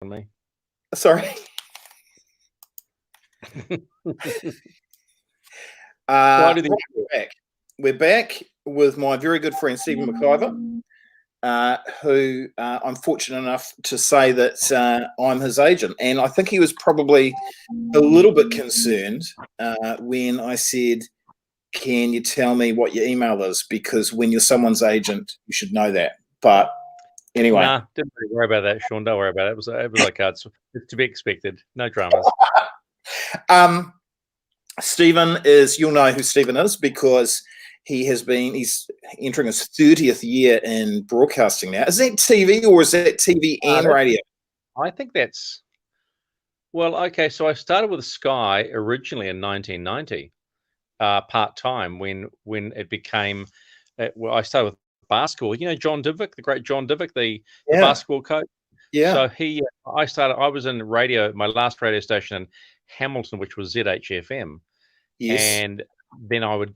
on me. Sorry. Why do We're back with my very good friend Stephen McIvor, who I'm fortunate enough to say that I'm his agent. And I think he was probably a little bit concerned when I said, can you tell me what your email is? Because when you're someone's agent, you should know that. But anyway. Nah, didn't really worry about that, Sean. Don't worry about it. It was like it's to be expected. No dramas. Stephen is, you'll know who Stephen is because he's entering his 30th year in broadcasting now. Is that TV or is that TV and radio? I think that's, well, okay. So I started with Sky originally in 1990, part-time when it became, well, I started with basketball. You know, John Divick, the great John Divick, the basketball coach. Yeah. So I was in radio, my last radio station in Hamilton, which was ZHFM. Yes. And then I would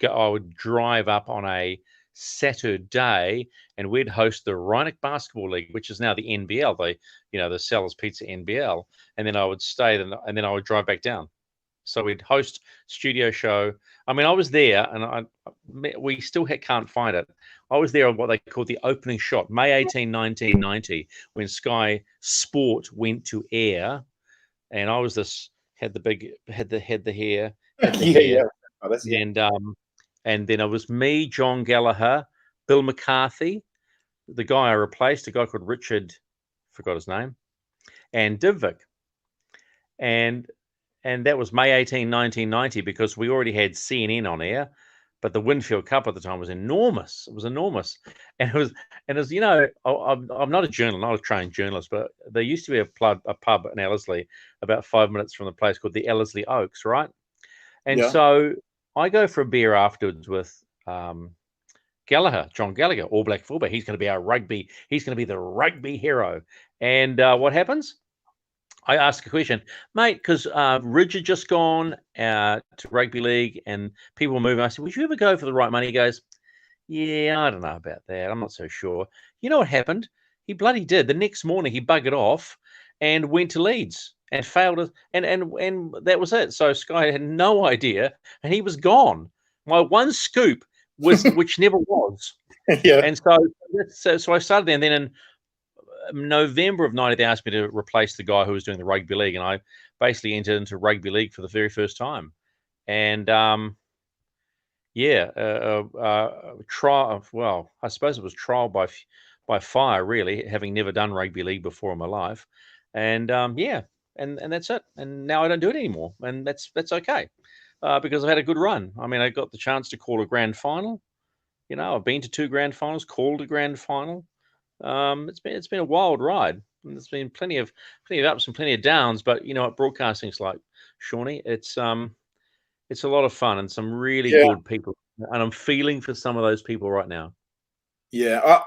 drive up on a Saturday and we'd host the Rheineck Basketball League, which is now the NBL, the Sellers Pizza NBL. And then I would stay and then I would drive back down. So we'd host studio show. I mean, I was there and we still can't find it. I was there on what they called the opening shot, May 18, 1990, when Sky Sport went to air. And I was had the hair. And then it was me, John Gallagher, Bill McCarthy, the guy I replaced, a guy called Richard, forgot his name, and Divick. And that was May 18, 1990, because we already had CNN on air, but the Winfield Cup at the time was enormous. It was enormous. And it was, you know, I'm not a journalist, not a trained journalist, but there used to be a pub in Ellerslie about 5 minutes from the place called the Ellerslie Oaks, right? And so I go for a beer afterwards with Gallagher, John Gallagher, All Black fullback. He's going to be our rugby. He's going to be the rugby hero. And what happens? I ask a question, mate, because Ridge had just gone to rugby league and people were moving. I said, would you ever go for the right money? He goes, yeah, I don't know about that. I'm not so sure. You know what happened? He bloody did. The next morning, he buggered off and went to Leeds and failed. And that was it. So Sky had no idea and he was gone. My one scoop was, which never was. Yeah. And so I started there. And then in November of 90, they asked me to replace the guy who was doing the rugby league. And I basically entered into rugby league for the very first time. And, trial. Well, I suppose it was trial by fire, really, having never done rugby league before in my life. And and that's it. And now I don't do it anymore, and that's okay, because I've had a good run. I mean, I got the chance to call a grand final. You know, I've been to 2 grand finals, called a grand final. It's been a wild ride. And there's been plenty of ups and plenty of downs. But you know what broadcasting's like, Shawnee. It's a lot of fun and some really good people. And I'm feeling for some of those people right now. Yeah.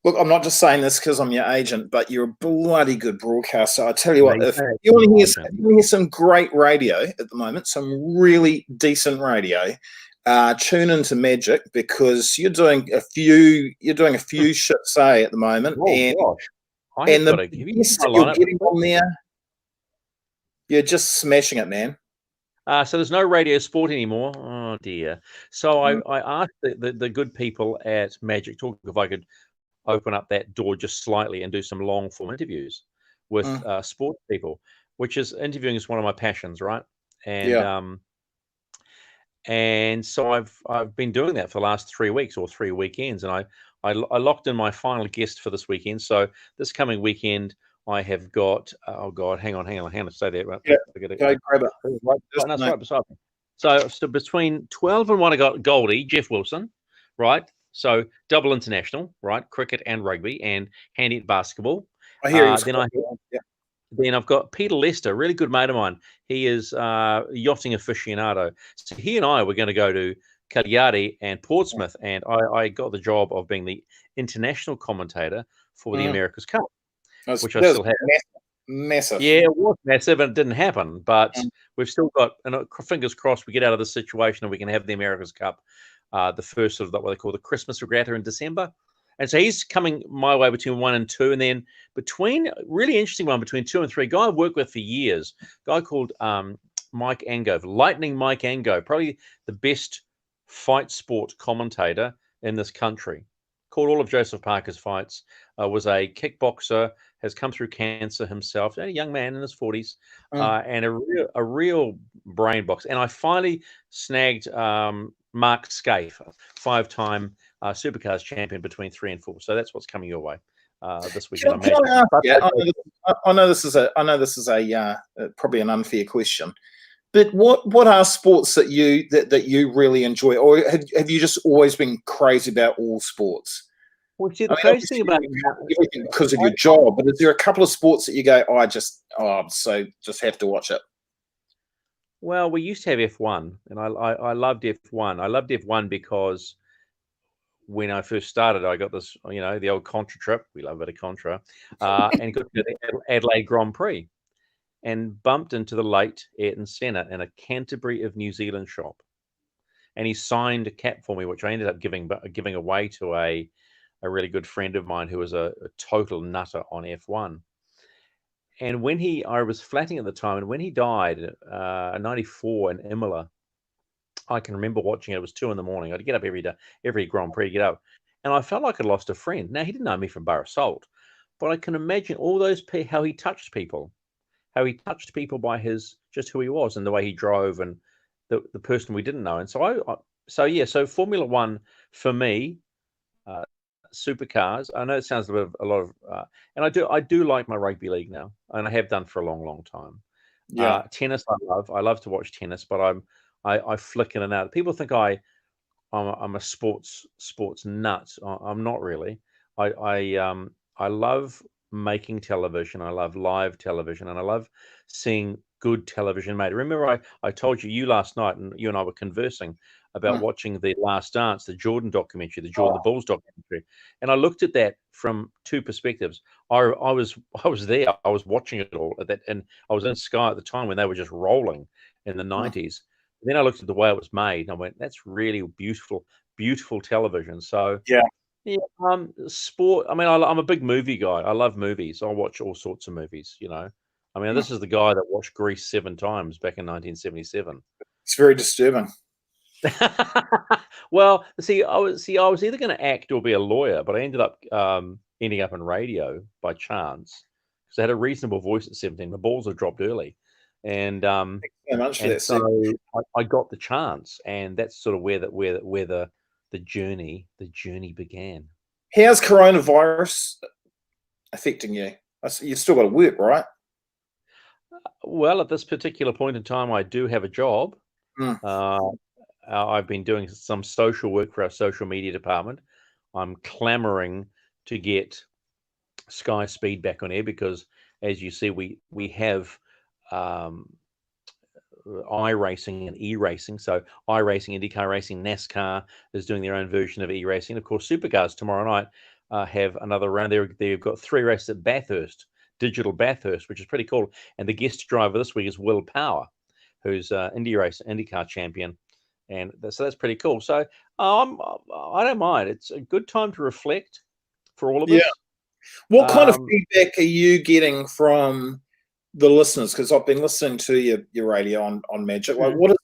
Look, I'm not just saying this because I'm your agent, but you're a bloody good broadcaster. I tell you what, if you want to hear some great radio at the moment, some really decent radio, tune into Magic because you're doing a few shifts at the moment, and the guests that you're getting on there, you're just smashing it, man. So there's no radio sport anymore. Oh dear. So I asked the good people at Magic Talk if I could open up that door just slightly and do some long form interviews with sports people, which is interviewing is one of my passions, right? And so I've been doing that for the last 3 weeks or 3 weekends, and I locked in my final guest for this weekend. So this coming weekend I have got, oh God, hang on, stay there. Right, go grab it. That's right beside me. So between 12 and 1, I got Goldie, Jeff Wilson, right? So double international, right? Cricket and rugby and handy at basketball. I hear Then I've got Peter Lester, a really good mate of mine. He is a yachting aficionado. So he and I were going to go to Cagliari and Portsmouth, and I got the job of being the international commentator for the America's Cup. Which I still have. Massive. Yeah, it was massive and it didn't happen. But we've still got, and fingers crossed, we get out of this situation and we can have the America's Cup, the first of what they call the Christmas regatta in December. And so he's coming my way between 1 and 2, and then really interesting one between 2 and 3. Guy I've worked with for years, guy called Mike Ango, Lightning Mike Ango, probably the best fight sport commentator in this country. Called all of Joseph Parker's fights. Was a kickboxer, has come through cancer himself, a young man in his 40s, and a real brain box. And I finally snagged Mark Scaife, 5-time Supercars champion between 3 and 4. So that's what's coming your way this weekend. I know this is a probably an unfair question, but what are sports that you really enjoy, or have you just always been crazy about all sports? Well, see, the crazy thing about everything because of your job, but is there a couple of sports that you go, just have to watch it? Well, we used to have F1, and I loved F1. I loved F1 because when I first started, I got this, the old Contra trip. We love a bit of Contra, and got to the Adelaide Grand Prix, and bumped into the late Ayrton Senna in a Canterbury of New Zealand shop, and he signed a cap for me, which I ended up giving away to a really good friend of mine who was a total nutter on F1. And when I was flatting at the time, and when he died in '94 in Imola, I can remember watching it. It was 2 in the morning. I'd get up every day, every Grand Prix, get up, and I felt like I'd lost a friend. Now, he didn't know me from Borough Salt, but I can imagine all those how he touched people by just who he was and the way he drove and the person we didn't know. And so Formula One for me, supercars. I know it sounds a lot of, and I do like my rugby league now, and I have done for a long, long time. Yeah, tennis I love to watch tennis, but I flick in and out. People think I'm a sports nut. I'm not really. I love making television. I love live television, and I love seeing good television made. Remember, I told you last night, and you and I were conversing about watching The Last Dance, the Jordan documentary, the Jordan the Bulls documentary, and I looked at that from two perspectives. I was there. I was watching it all at that, and I was in Sky at the time when they were just rolling in the 90s. Then I looked at the way it was made, and I went, "That's really beautiful, beautiful television." So yeah. Sport. I mean, I'm a big movie guy. I love movies. I watch all sorts of movies. I mean, this is the guy that watched Grease 7 times back in 1977. It's very disturbing. Well, I was either going to act or be a lawyer, but I ended up ending up in radio by chance because I had a reasonable voice at 17. The balls had dropped early, and so I got the chance, and that's sort of where the journey began. How's coronavirus affecting you? You've still got to work, right? Well, at this particular point in time, I do have a job. I've been doing some social work for our social media department. I'm clamoring to get Sky Speed back on air because, as you see, we have iRacing and e-racing. So iRacing, IndyCar Racing, NASCAR is doing their own version of e-racing. Of course, Supercars tomorrow night have another round. They've got 3 races at Bathurst, Digital Bathurst, which is pretty cool. And the guest driver this week is Will Power, who's IndyCar champion. And so that's pretty cool. So I don't mind. It's a good time to reflect for all of us. What kind of feedback are you getting from the listeners? Because I've been listening to your radio on Magic. Like, what is,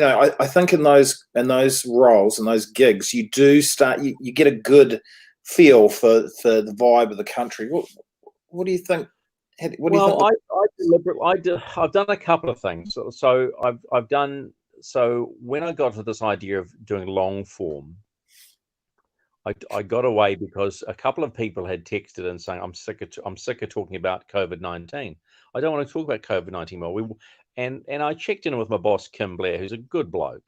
I think in those roles and those gigs, you do start. You get a good feel for the vibe of the country. What do you think? What do you think? I've done a couple of things. So I've done. So when I got to this idea of doing long form, I got away because a couple of people had texted and saying, I'm sick of talking about COVID-19. I don't want to talk about COVID-19 more. And I checked in with my boss, Kim Blair, who's a good bloke.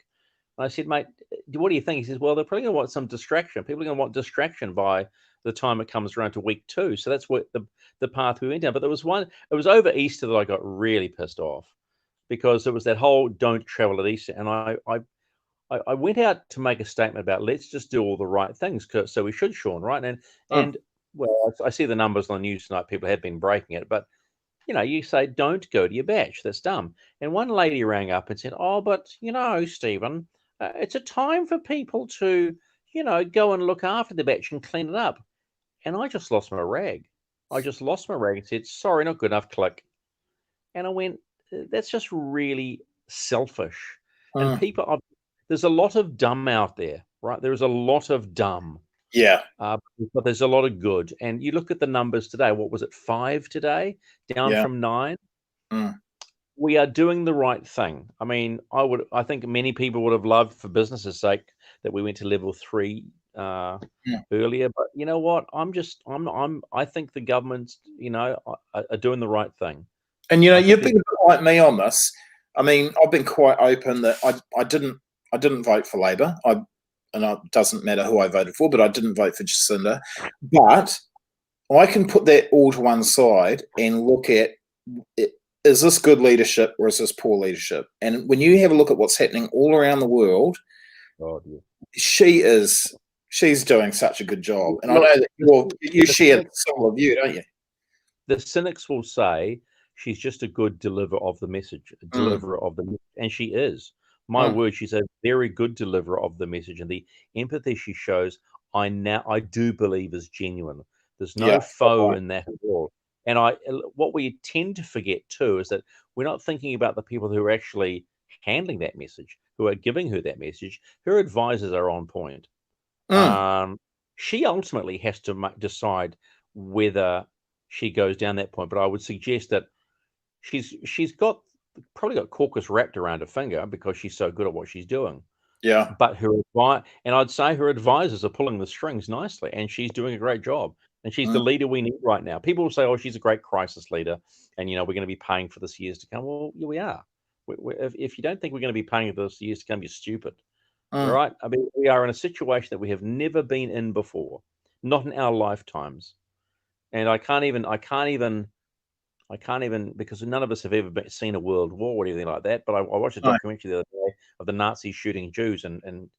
And I said, mate, what do you think? He says, well, they're probably going to want some distraction. People are going to want distraction by the time it comes around to week 2. So that's what the path we went down. But there was one, it was over Easter that I got really pissed off because it was that whole don't travel at Easter. And I went out to make a statement about let's just do all the right things. So we should, Sean, right? And well, I see the numbers on the news tonight. People have been breaking it, but you say don't go to your bash. That's dumb. And one lady rang up and said, "Oh, but Stephen, it's a time for people to go and look after the batch and clean it up. And I just lost my rag. I just lost my rag and said, sorry, not good enough, click. And I went, that's just really selfish. And there's a lot of dumb out there, right? There's a lot of dumb. Yeah. But there's a lot of good. And you look at the numbers today, what was it, 5 today, down from 9? We are doing the right thing. I mean, I think many people would have loved, for business's sake, that we went to level 3 earlier. But you know what? I think the governments, are doing the right thing. And you've been like me on this. I mean, I've been quite open that I didn't vote for Labor. And it doesn't matter who I voted for, but I didn't vote for Jacinda. But I can put that all to one side and look at it. Is this good leadership or is this poor leadership? And when you have a look at what's happening all around the world, she's doing such a good job. And I know that you share the similar view, don't you? The cynics will say she's just a good deliverer of the message, and she is. My word, she's a very good deliverer of the message, and the empathy she shows, I do believe is genuine. There's no faux in that at all. And what we tend to forget too is that we're not thinking about the people who are actually handling that message, who are giving her that message. Her advisors are on point. She ultimately has to decide whether she goes down that point. But I would suggest that she's probably got caucus wrapped around her finger because she's so good at what she's doing. Yeah. But I'd say her advisors are pulling the strings nicely, and she's doing a great job. And she's the leader we need right now. People will say, "Oh, she's a great crisis leader," and we're going to be paying for this years to come. Well, yeah, we are. If you don't think we're going to be paying for this years to come, you're stupid. All right? I mean, we are in a situation that we have never been in before, not in our lifetimes. And I can't even because none of us have ever seen a world war or anything like that. But I watched a documentary the other day of the Nazis shooting Jews, and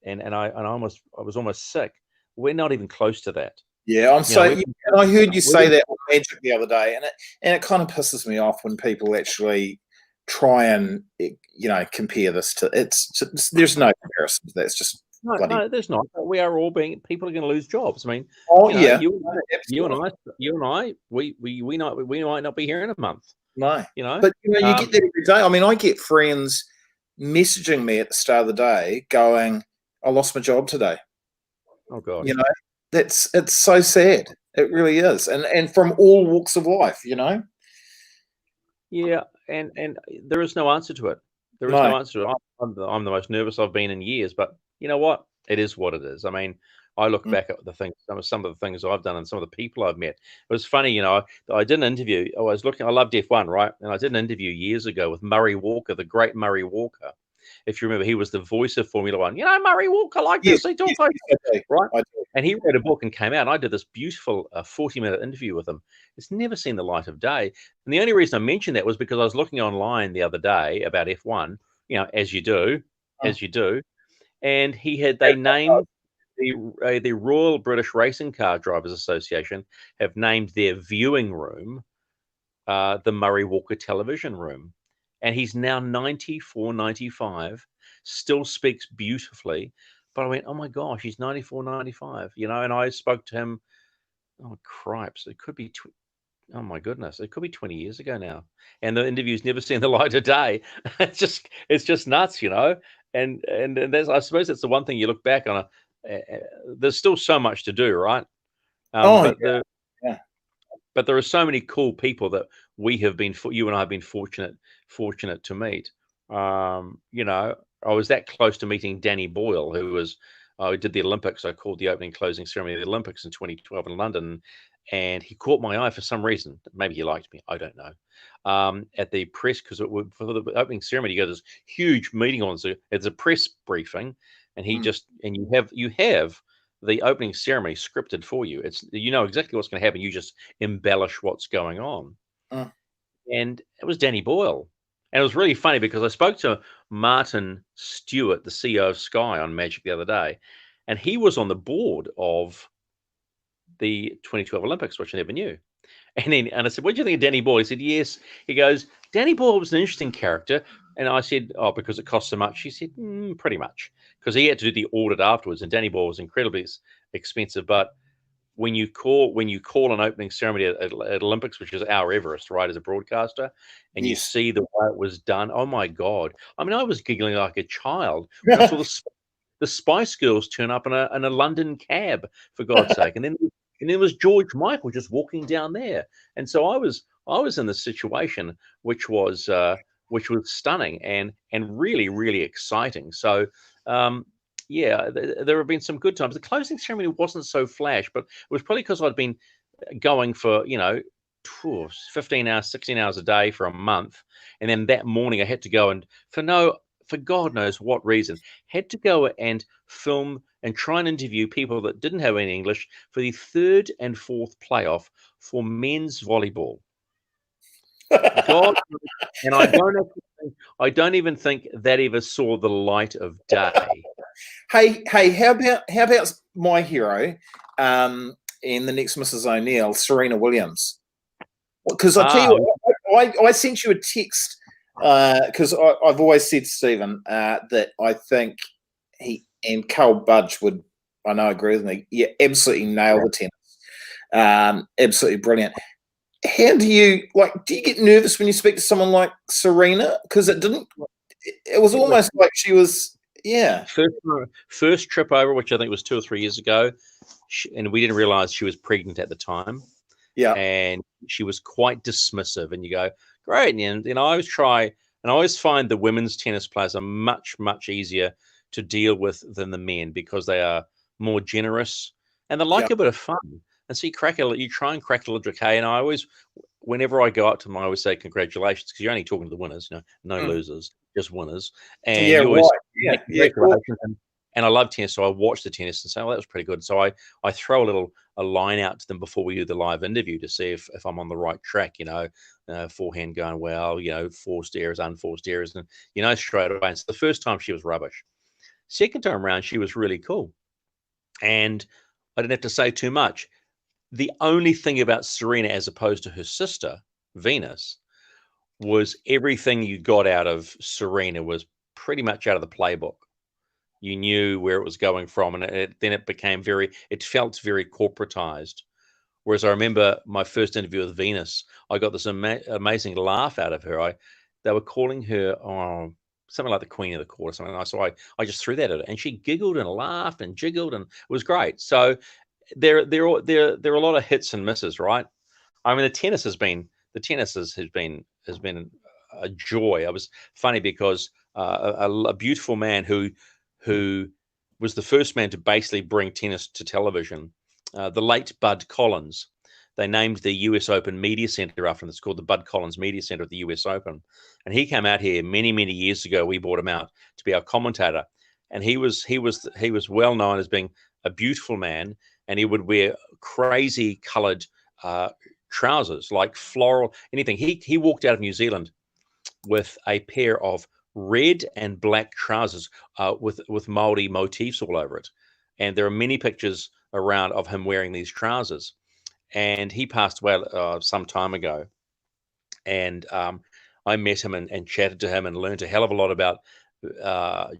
I was almost sick. We're not even close to that. Yeah, I heard you say that on Magic the other day, and it kind of pisses me off when people actually try and compare this to there's no comparison. That's just no, there's not. We are all people are going to lose jobs. I mean, you and I, we might not be here in a month. No, but you get that every day. I mean, I get friends messaging me at the start of the day going, "I lost my job today." Oh God, it's so sad. It really is, and from all walks of life, Yeah, and there is no answer to it. There is no answer to it. I'm the most nervous I've been in years, but you know what? It is what it is. I mean, I look back at the things, some of the things I've done, and some of the people I've met. It was funny, I did an interview. I loved F1, right? And I did an interview years ago with Murray Walker, the great Murray Walker. If you remember, he was the voice of Formula One. Murray Walker like this. He talks like this, right? And he wrote a book and came out. And I did this beautiful 40-minute interview with him. It's never seen the light of day. And the only reason I mentioned that was because I was looking online the other day about F1, as you do. And they named the Royal British Racing Car Drivers Association have named their viewing room the Murray Walker television room. And he's now 94, 95, still speaks beautifully. But I went, oh my gosh, he's 94, 95, and I spoke to him, oh cripes, it could be, oh my goodness, it could be 20 years ago now. And the interview's never seen the light of day. It's just nuts, and that's, I suppose that's the one thing you look back on. There's still so much to do, right? But there are so many cool people that you and I have been fortunate to meet. I was that close to meeting Danny Boyle, who did the Olympics. I called the opening closing ceremony of the Olympics in 2012 in London, and he caught my eye for some reason. Maybe he liked me. I don't know. At the press, because for the opening ceremony, you go to this huge meeting on. So it's a press briefing, and you have the opening ceremony scripted for you. It's exactly what's going to happen. You just embellish what's going on. And it was Danny Boyle. And it was really funny because I spoke to Martin Stewart, the CEO of Sky, on Magic the other day, and he was on the board of the 2012 Olympics, which I never knew. And I said, what do you think of Danny Boyle? He said, yes. He goes, Danny Boyle was an interesting character. And I said, "Oh, because it costs so much." She said, "Pretty much," because he had to do the audit afterwards, and Danny Boy was incredibly expensive. But when you call an opening ceremony at Olympics, which is our Everest, right, as a broadcaster, and you Yes. see the way it was done, oh my God! I mean, I was giggling like a child when I saw the Spice Girls turn up in a London cab, for God's sake, and then there was George Michael just walking down there, and so I was in this situation which was stunning and really really exciting. So. Yeah, there have been some good times. The closing ceremony wasn't so flash, but it was probably because I'd been going for 15 hours, 16 hours a day for a month, and then that morning I had to go and for God knows what reason had to go and film and try and interview people that didn't have any English for the third and fourth playoff for men's volleyball. God, and I don't even think that ever saw the light of day. Hey, how about my hero in the next Mrs. O'Neill, Serena Williams? Because I tell you what, I sent you a text because I've always said to Stephen that I think he and Carl Budge would, I know, agree with me. Yeah, absolutely nail the tennis. Absolutely brilliant. How do you get nervous when you speak to someone like Serena? Because it was almost like she was, yeah. First trip over, which I think was 2 or 3 years ago, and we didn't realize she was pregnant at the time. Yeah. And she was quite dismissive, and you go, great. And I always try, and I always find the women's tennis players are much, much easier to deal with than the men because they are more generous and they like a bit of fun. And so you try and crack a little joke. And I always, whenever I go up to them, I always say congratulations, because you're only talking to the winners, no losers, just winners. And you always congratulations. And I love tennis, so I watch the tennis and say, "Oh, that was pretty good." So I throw a line out to them before we do the live interview to see if I'm on the right track. Forehand going well, forced errors, unforced errors, and straight away. And so the first time she was rubbish. Second time around, she was really cool, and I didn't have to say too much. The only thing about Serena, as opposed to her sister Venus, was everything you got out of Serena was pretty much out of the playbook. You knew where it was going from, and then it felt very corporatized. Whereas I remember my first interview with Venus, I got this amazing laugh out of her. They were calling her something like the Queen of the Court or something. So I just threw that at her, and she giggled and laughed and jiggled, and it was great. So there are a lot of hits and misses, right? I mean, the tennis has been a joy. It was funny because a beautiful man who was the first man to basically bring tennis to television, the late Bud Collins. They named the US Open Media Center after him. It's called the Bud Collins Media Center at the US Open. And he came out here many, many years ago. We brought him out to be our commentator. And he was well known as being a beautiful man, and he would wear crazy colored trousers, like floral, anything. He walked out of New Zealand with a pair of red and black trousers with Maori motifs all over it. And there are many pictures around of him wearing these trousers. And he passed away some time ago. And I met him and chatted to him and learned a hell of a lot about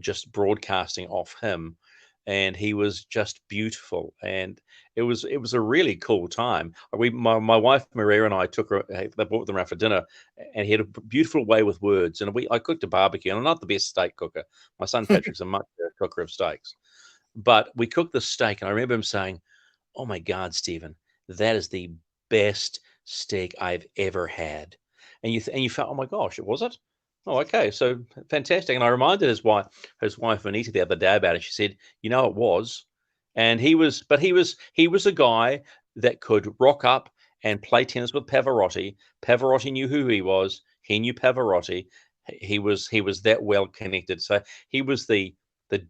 just broadcasting off him. And he was just beautiful, and it was a really cool time. My wife Maria and I they brought them around for dinner, and he had a beautiful way with words. And I cooked a barbecue, and I'm not the best steak cooker. My son Patrick's a much better cooker of steaks, but we cooked the steak, and I remember him saying, "Oh my God, Stephen, that is the best steak I've ever had." And you felt, "Oh my gosh, was it?" Oh, okay. So fantastic. And I reminded his wife Anita the other day about it. She said, it was. And he was a guy that could rock up and play tennis with Pavarotti. Pavarotti knew who he was. He knew Pavarotti. He was that well connected. So he was the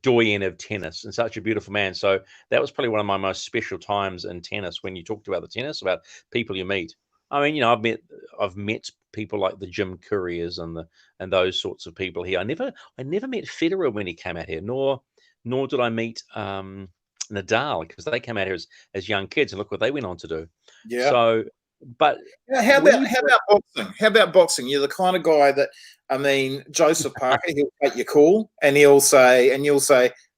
doyen of tennis, and such a beautiful man. So that was probably one of my most special times in tennis, when you talked about the tennis, about people you meet. I mean, I've met people like the Jim Couriers and those sorts of people here. I never met Federer when he came out here, nor did I meet Nadal, because they came out here as young kids, and look what they went on to do. Yeah. So, but how about boxing? How about boxing? You're the kind of guy that I mean, Joseph Parker, he'll take your call and you'll say,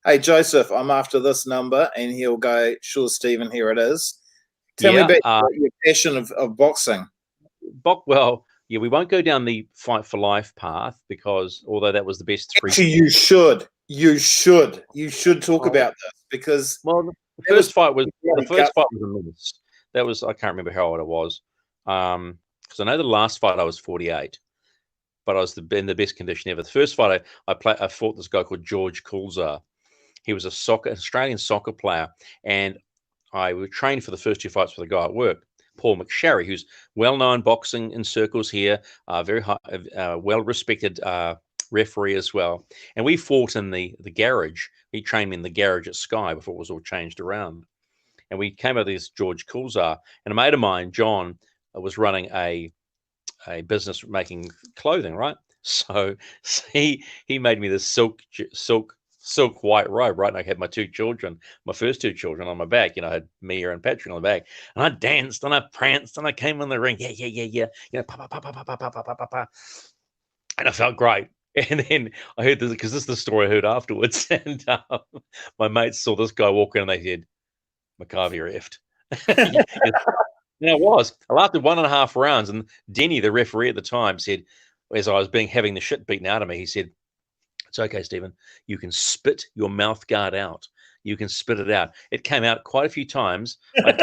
"Hey, Joseph, I'm after this number," and he'll go, "Sure, Stephen, here it is." Tell me about your passion of boxing. Well, yeah, we won't go down the fight for life path because although that was the best three. Actually, you should talk about this because the first fight was a miss. That was, I can't remember how old I was, because I know the last fight I was 48, but I was in the best condition ever. The first fight I fought this guy called George Coulzar. He was Australian soccer player, and I would train for the first 2 fights with a guy at work, Paul McSharry, who's well-known boxing in circles here, very high, well-respected referee as well. And we fought in the garage. He trained me in the garage at Sky before it was all changed around. And we came out of this George Coulzar, and a mate of mine, John, was running a business making clothing, right? So he made me this silk white robe, right? And I had my first two children on my back. I had Mia and Patrick on the back, and I danced and I pranced and I came in the ring, yeah, pa, pa, pa, pa, pa, pa, pa, pa, pa. And I felt great. And then I heard this, because this is the story I heard afterwards. And my mates saw this guy walk in and they said, "McIvor, you're effed." And I was. I lasted 1.5 rounds, and Denny, the referee at the time, said, as I was having the shit beaten out of me, he said, "It's okay, Stephen. You can spit your mouth guard out. You can spit it out." It came out quite a few times. I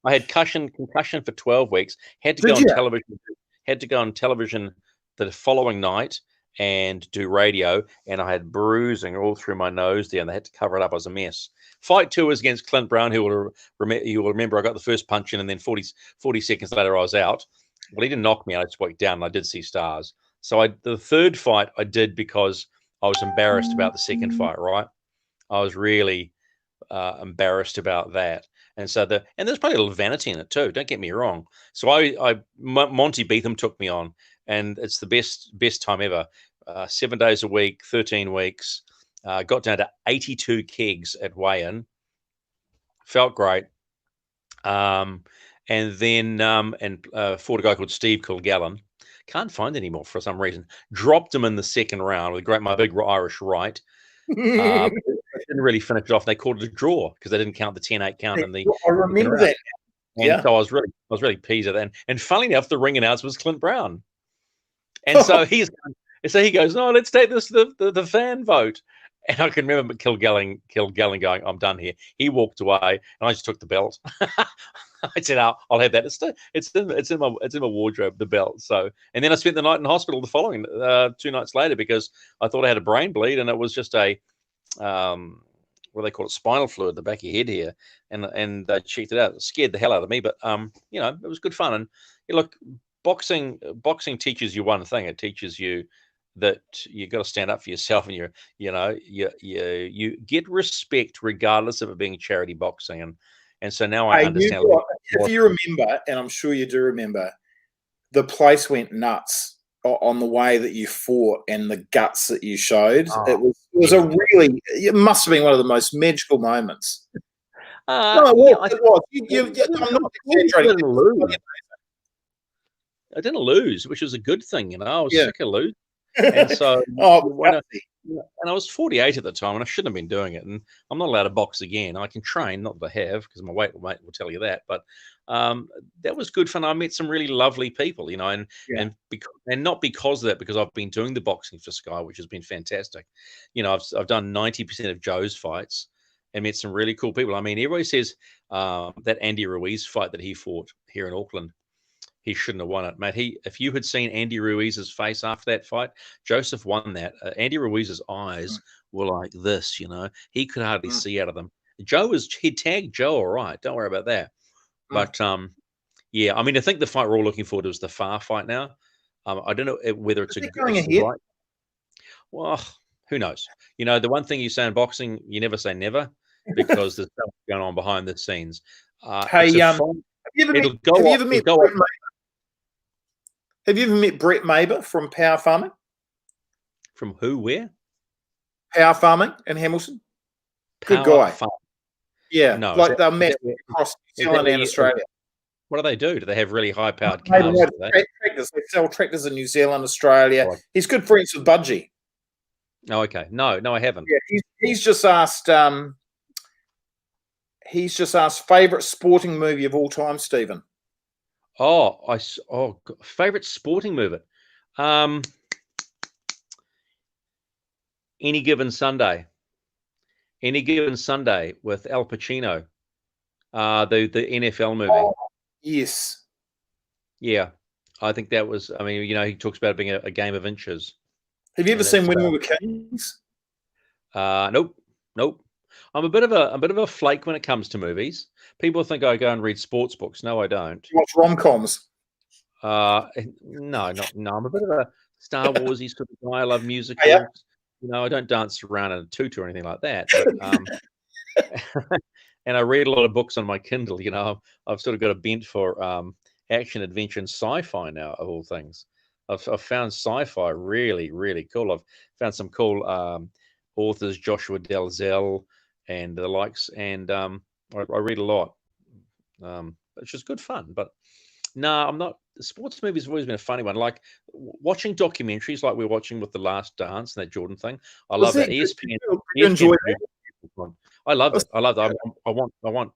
had concussion for 12 weeks. Had to go on television the following night and do radio, and I had bruising all through my nose there, and they had to cover it up. I was a mess. Fight 2 was against Clint Brown, who will remember I got the first punch in, and then 40 seconds later I was out. Well, he didn't knock me out. I just went down, and I did see stars. So the third fight I did because I was embarrassed about the second fight, right? I was really embarrassed about that. And so and there's probably a little vanity in it too. Don't get me wrong. So Monty Beetham took me on, and it's the best time ever. 7 days a week, 13 weeks. Got down to 82 kegs at weigh-in. Felt great. And then fought a guy called Steve Kilgallen. Can't find anymore for some reason. Dropped him in the second round with my big Irish right. Didn't really finish it off. They called it a draw because they didn't count the 10-8 count in the. I remember that. And so I was really pleased at that. And funnily enough, the ring announcer was Clint Brown. And so he goes, "No, let's take this the fan vote." And I can remember Kilgallen going, "I'm done here." He walked away, and I just took the belt. I said, "I'll have that. It's in my wardrobe, the belt." So, and then I spent the night in hospital the following 2 nights later because I thought I had a brain bleed, and it was just a what they call it, spinal fluid at the back of your head here, and they checked it out. It scared the hell out of me, but it was good fun. And look, boxing teaches you one thing. It teaches you that you got to stand up for yourself, and you get respect regardless of it being charity boxing. And so now I understand. If you remember, and I'm sure you do remember, the place went nuts on the way that you fought and the guts that you showed. It must have been one of the most magical moments. No, it was. I'm not exaggerating. I didn't lose, which was a good thing. I was sick of losing. And so, and I was 48 at the time, and I shouldn't have been doing it. And I'm not allowed to box again. I can train, not that I have, because my weight will tell you that. But that was good fun. I met some really lovely people, and not because of that, because I've been doing the boxing for Sky, which has been fantastic. I've done 90% of Joe's fights and met some really cool people. I mean, everybody says that Andy Ruiz fight that he fought here in Auckland, he shouldn't have won it, mate. If you had seen Andy Ruiz's face after that fight, Joseph won that. Andy Ruiz's eyes were like this, he could hardly see out of them. He tagged Joe all right. Don't worry about that. But I mean, I think the fight we're all looking forward to is the Far fight now. I don't know whether it's going ahead. Right. Well, who knows? The one thing you say in boxing, you never say never, because there's stuff going on behind the scenes. Have you ever met Brett Maber from Power Farming? From who? Where? Power Farming in Hamilton. Good guy. Yeah, no, they're massive across New Zealand and Australia. What do they do? Do they have really high-powered They cars? tractors. They sell tractors in New Zealand, Australia. Right. He's good friends with Budgie. Oh, okay. No, I haven't. Yeah, he's just asked. He's just asked favorite sporting movie of all time, Stephen. Favorite sporting movie. Any Given Sunday. Any Given Sunday with Al Pacino. The NFL movie. Oh, yes. Yeah, I think that was. I mean, he talks about it being a game of inches. Have you ever seen When We Were Kings? Nope. I'm a bit of a flake when it comes to movies. People think I go and read sports books. No, I don't. You watch rom-coms? No. I'm a bit of a Star Warsy sort of guy. I love musicals. Yeah. I don't dance around in a tutu or anything like that. But, and I read a lot of books on my Kindle. I've sort of got a bent for action, adventure, and sci-fi now, of all things. I've found sci-fi really, really cool. I've found some cool authors, Joshua Dalzell and the likes, and I read a lot. It's just good fun. But no, I'm not. Sports movies have always been a funny one. Like watching documentaries, like we're watching with The Last Dance and that Jordan thing. I love that. ESPN. You enjoy that? I love it. I love that. I want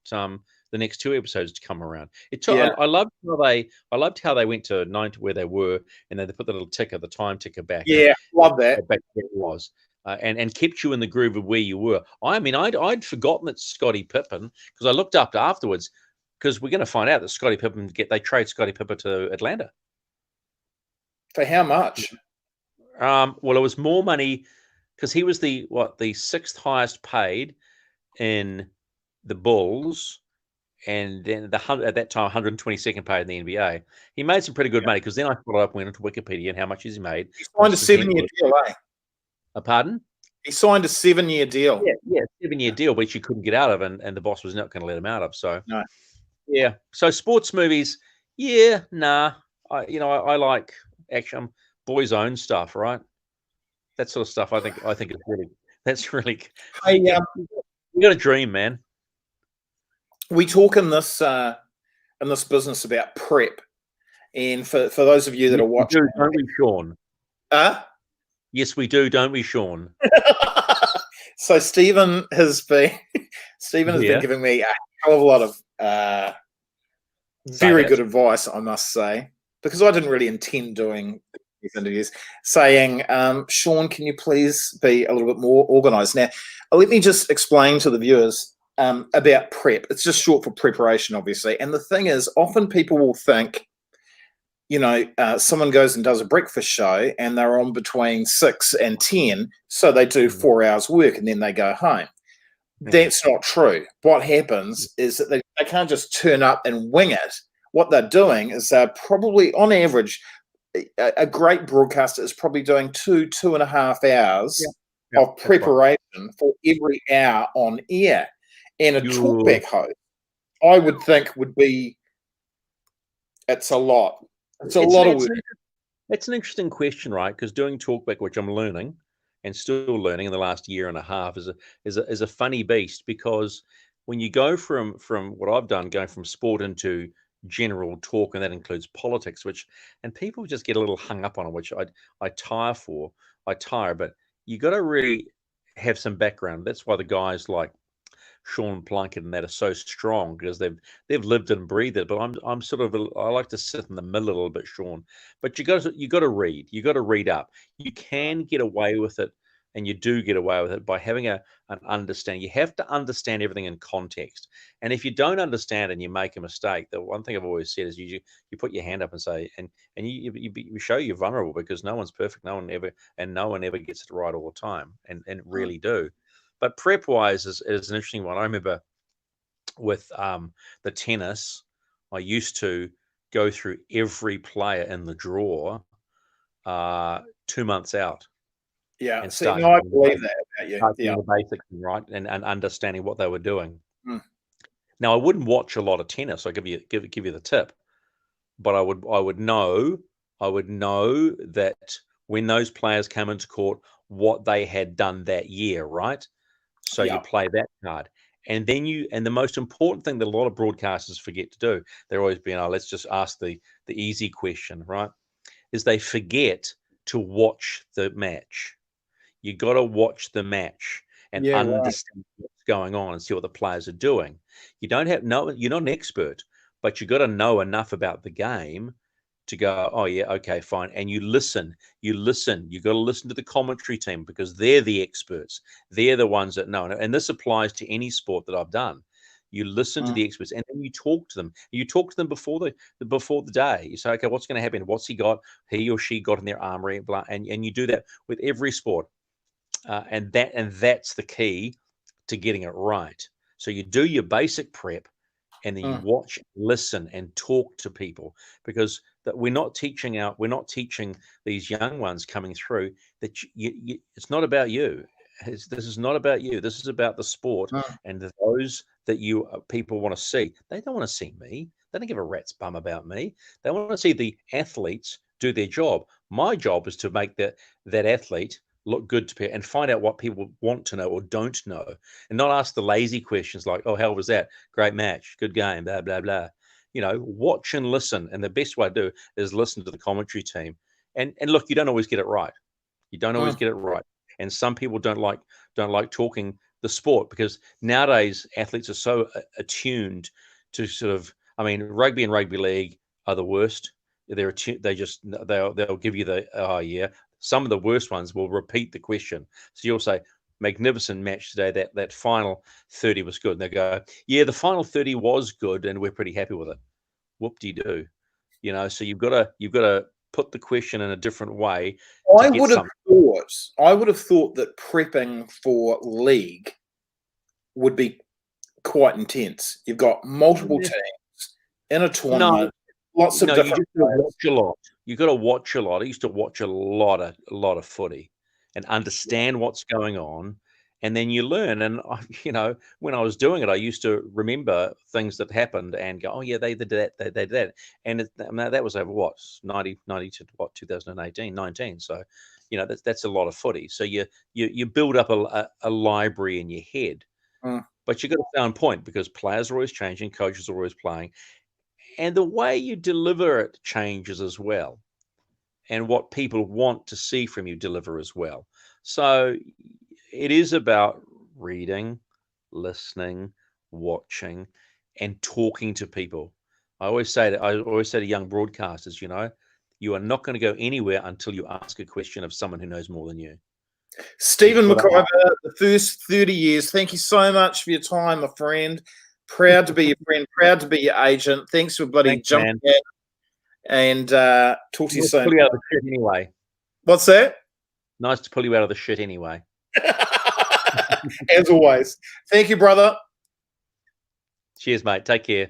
the next 2 episodes to come around. I loved how they went to 90 where they were, and then they put the little ticker, the time ticker back. Yeah, love that. Back where it was. And kept you in the groove of where you were. I mean, I'd forgotten that Scottie Pippen, because I looked up afterwards, because we're going to find out that Scottie Pippen they trade Scottie Pippen to Atlanta. For how much? Well, it was more money because he was the 6th highest paid in the Bulls, and then at that time 122nd paid in the NBA. He made some pretty good money, because then I followed up, went into Wikipedia, and how much has he made? He signed a 7-year deal, eh? Pardon? He signed a 7-year deal. Yeah, 7-year deal, which he couldn't get out of, and the boss was not going to let him out of. So no. Yeah. So sports movies, yeah, nah. I like action, boys' own stuff, right? That sort of stuff. I think that's really. Hey, you got a dream, man. We talk in this business about prep, and for those of you that are watching, don't we, Sean? Yes, we do, don't we, Sean? So Stephen has been giving me a hell of a lot of very good advice, I must say, because I didn't really intend doing these interviews, saying, Sean, can you please be a little bit more organized? Now, let me just explain to the viewers about prep. It's just short for preparation, obviously. And the thing is, often people will think, someone goes and does a breakfast show and they're on between 6 and 10, so they do 4 hours work and then they go home. That's not true. What happens is that they can't just turn up and wing it. What they're doing is they're probably, on average, a great broadcaster is probably doing 2.5 hours of preparation for every hour on air. And a talkback host, I would think, it's a lot. It's a lot of work. It's an interesting question, right? Because doing talkback, which I'm learning and still learning in the last year and a half, is a funny beast, because when you go from what I've done, going from sport into general talk, and that includes politics, and people just get a little hung up on it, which I tire, but you got to really have some background. That's why the guys like Sean Plunkett and that are so strong, because they've lived and breathed it. But I'm sort of I like to sit in the middle a little bit, Sean. But you got to read. You got to read up. You can get away with it, and you do get away with it by having an understanding. You have to understand everything in context. And if you don't understand and you make a mistake, the one thing I've always said is you put your hand up and say, and you show you're vulnerable, because no one's perfect. No one ever gets it right all the time, and really do. But prep-wise is an interesting one. I remember with the tennis, I used to go through every player in the draw 2 months out. Yeah, I believe that about you. The basics, right, and understanding what they were doing. Now, I wouldn't watch a lot of tennis. I'll give you the tip, but I would know that when those players came into court, what they had done that year, right? So you play that card. And then the most important thing that a lot of broadcasters forget to do, they're always being, oh, let's just ask the easy question, right? Is they forget to watch the match. You got to watch the match and understand what's going on and see what the players are doing. You don't have you're not an expert, but you got to know enough about the game to go, oh yeah, okay, fine. And you listen. You got to listen to the commentary team because they're the experts. They're the ones that know. And this applies to any sport that I've done. You listen to the experts, and then you talk to them. You talk to them before the day. You say, okay, what's going to happen? What's he or she got in their armory, blah, and you do that with every sport. And that's the key to getting it right. So you do your basic prep, and then you watch, listen, and talk to people, because that we're not teaching these young ones coming through that it's not about you. This is not about you. This is about the sport and those that people want to see. They don't want to see me. They don't give a rat's bum about me. They want to see the athletes do their job. My job is to make that athlete look good to people and find out what people want to know or don't know, and not ask the lazy questions like, oh, how was that? Great match, good game, blah, blah, blah. Watch and listen. And the best way to do is listen to the commentary team. And look, you don't always get it right. You don't always get it right. And some people don't like talking the sport, because nowadays athletes are so attuned to sort of, rugby and rugby league are the worst. They'll give you the, oh yeah. Some of the worst ones will repeat the question. So you'll say, magnificent match today. That final 30 was good. And they go, yeah, the final 30 was good, and we're pretty happy with it. Whoop-de-doo. So you've got to put the question in a different way. I would have thought that prepping for league would be quite intense. You've got multiple teams in a tournament. Lots of different. You just watch a lot. You got to watch a lot. I used to watch a lot of footy and understand what's going on, and then you learn. And when I was doing it, I used to remember things that happened and go, oh yeah, they did that, they did that, and that was over 90 to 2018, 19. So that's a lot of footy. So you build up a library in your head, but you got to stay on point, because players are always changing, coaches are always playing. And the way you deliver it changes as well. And what people want to see from you deliver as well. So it is about reading, listening, watching, and talking to people. I always say to young broadcasters, you are not going to go anywhere until you ask a question of someone who knows more than you. Stephen McIvor, the first 30 years, thank you so much for your time, my friend. Proud to be your friend, proud to be your agent. Thanks for jumping in. And talk to you soon. Pull you out of the shit anyway. What's that? Nice to pull you out of the shit anyway. As always. Thank you, brother. Cheers, mate. Take care.